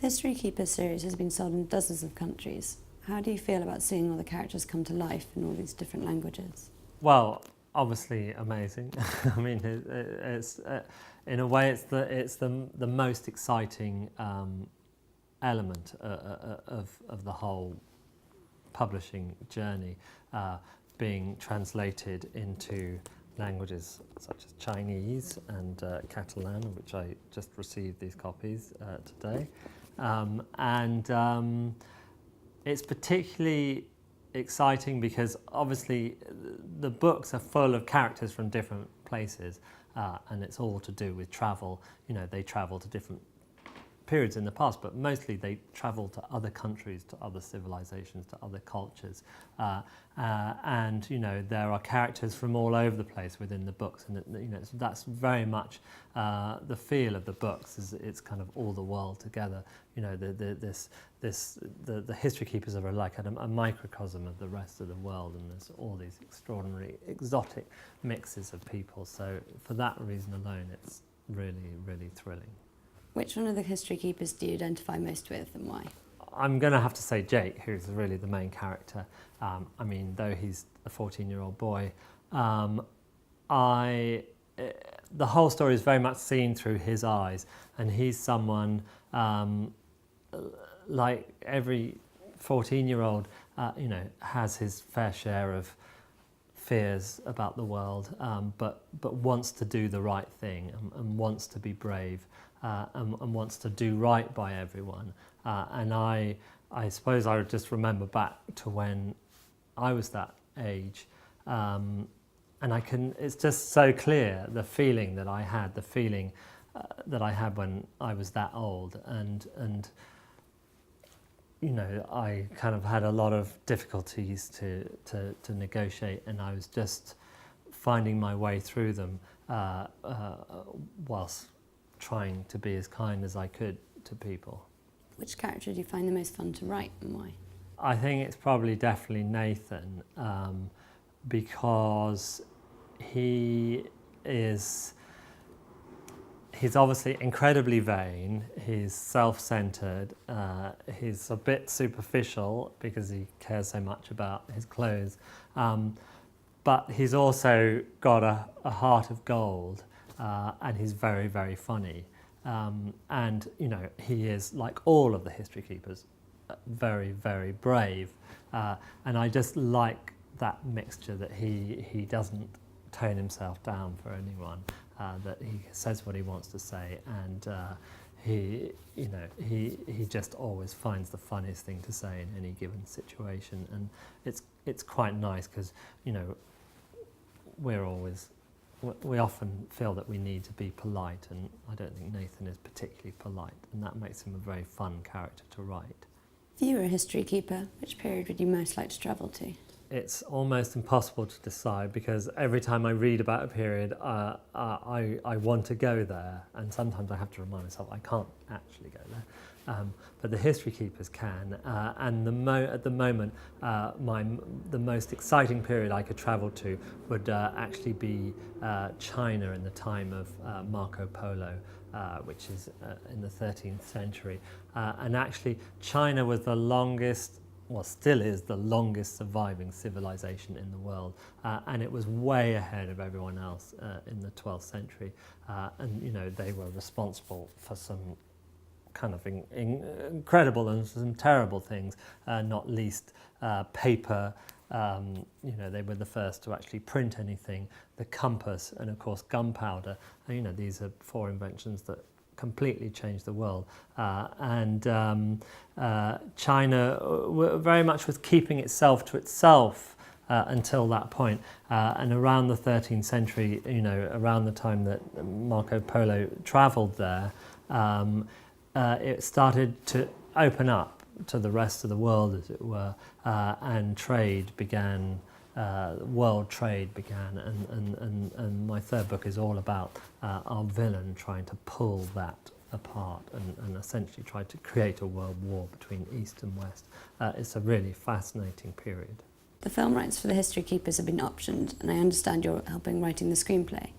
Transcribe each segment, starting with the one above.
History Keeper series has been sold in dozens of countries. How do you feel about seeing all the characters come to life in all these different languages? Well, obviously amazing. I mean, it's in a way it's the most exciting element of the whole publishing journey, being translated into languages such as Chinese and Catalan, which I just received these copies today, and it's particularly exciting because obviously the books are full of characters from different places, and it's all to do with travel. You know, they travel to different periods in the past, but mostly they travel to other countries, to other civilizations, to other cultures, and you know, there are characters from all over the place within the books, and you know, that's very much the feel of the books. Is it's kind of all the world together. You know, the History Keepers are like a microcosm of the rest of the world, and there's all these extraordinary, exotic mixes of people. So for that reason alone, it's really, really thrilling. Which one of the History Keepers do you identify most with, and why? I'm going to have to say Jake, who's really the main character. I mean, though he's a 14-year-old boy, the whole story is very much seen through his eyes, and he's someone like every 14-year-old, you know, has his fair share of fears about the world, but wants to do the right thing and wants to be brave. And wants to do right by everyone. And I suppose I would just remember back to when I was that age, and it's just so clear, the feeling that I had, when I was that old, and you know, I kind of had a lot of difficulties to negotiate, and I was just finding my way through them whilst trying to be as kind as I could to people. Which character do you find the most fun to write, and why? I think it's probably definitely Nathan, because he's obviously incredibly vain, he's self-centered, he's a bit superficial because he cares so much about his clothes, but he's also got a heart of gold. And he's very, very funny. And, you know, he is, like all of the History Keepers, very, very brave. And I just like that mixture, that he doesn't tone himself down for anyone, that he says what he wants to say, and he just always finds the funniest thing to say in any given situation. And it's quite nice because, you know, we often feel that we need to be polite, and I don't think Nathan is particularly polite, and that makes him a very fun character to write. If you were a History Keeper, which period would you most like to travel to? It's almost impossible to decide, because every time I read about a period, I want to go there, and sometimes I have to remind myself I can't actually go there. But the History Keepers can, and at the moment, the most exciting period I could travel to would actually be China in the time of Marco Polo, which is in the 13th century. And actually, China was the longest, well, still is the longest surviving civilization in the world, and it was way ahead of everyone else in the 12th century. And you know, they were responsible for some kind of incredible and some terrible things, not least paper. You know, they were the first to actually print anything, the compass, and of course gunpowder. You know, these are four inventions that completely changed the world. And China very much was keeping itself to itself until that point. And around the 13th century, you know, around the time that Marco Polo travelled there, it started to open up to the rest of the world, as it were, and trade began, world trade began, and my third book is all about our villain trying to pull that apart and essentially try to create a world war between East and West. It's a really fascinating period. The film rights for the History Keepers have been optioned, and I understand you're helping writing the screenplay.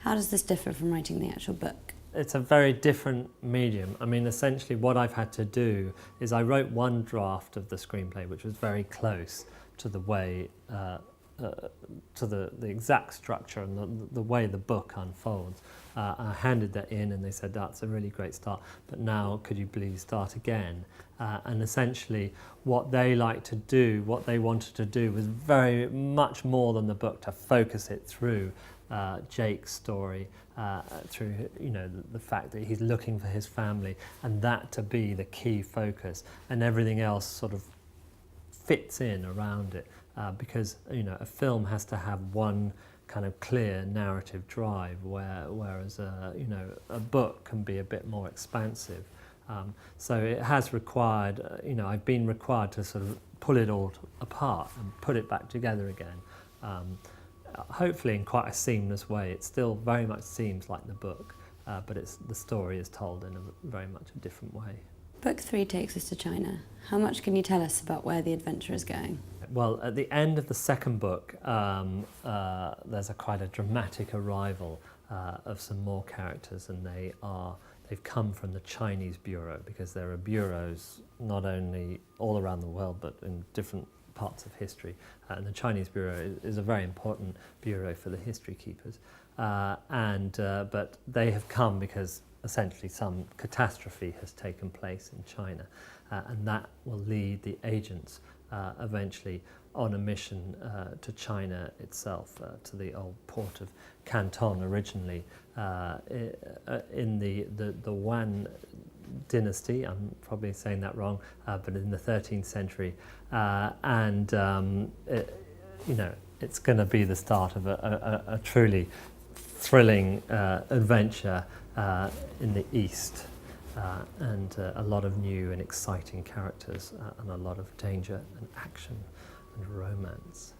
How does this differ from writing the actual book? it's a very different medium. I mean, essentially what I've had to do is I wrote one draft of the screenplay, which was very close to the way, to the exact structure and the way the book unfolds. I handed that in and they said, that's a really great start, but now could you please start again? And essentially what they like to do, what they wanted to do was very much more than the book, to focus it through Jake's story, through the fact that he's looking for his family, and that to be the key focus, and everything else sort of fits in around it, because a film has to have one kind of clear narrative drive, whereas a book can be a bit more expansive. So it has required, I've been required to sort of pull it all apart and put it back together again. Hopefully in quite a seamless way. It still very much seems like the book, but the story is told in a very much a different way. Book 3 takes us to China. How much can you tell us about where the adventure is going? Well, at the end of the second book, there's quite a dramatic arrival of some more characters, and they've come from the Chinese bureau, because there are bureaus not only all around the world but in different parts of history, and the Chinese bureau is a very important bureau for the history keepers, but they have come because essentially some catastrophe has taken place in China, and that will lead the agents eventually on a mission to China itself, to the old port of Canton originally, in the Yuan dynasty. I'm probably saying that wrong, but in the 13th century, it's going to be the start of a truly thrilling adventure in the East, and a lot of new and exciting characters, and a lot of danger and action and romance.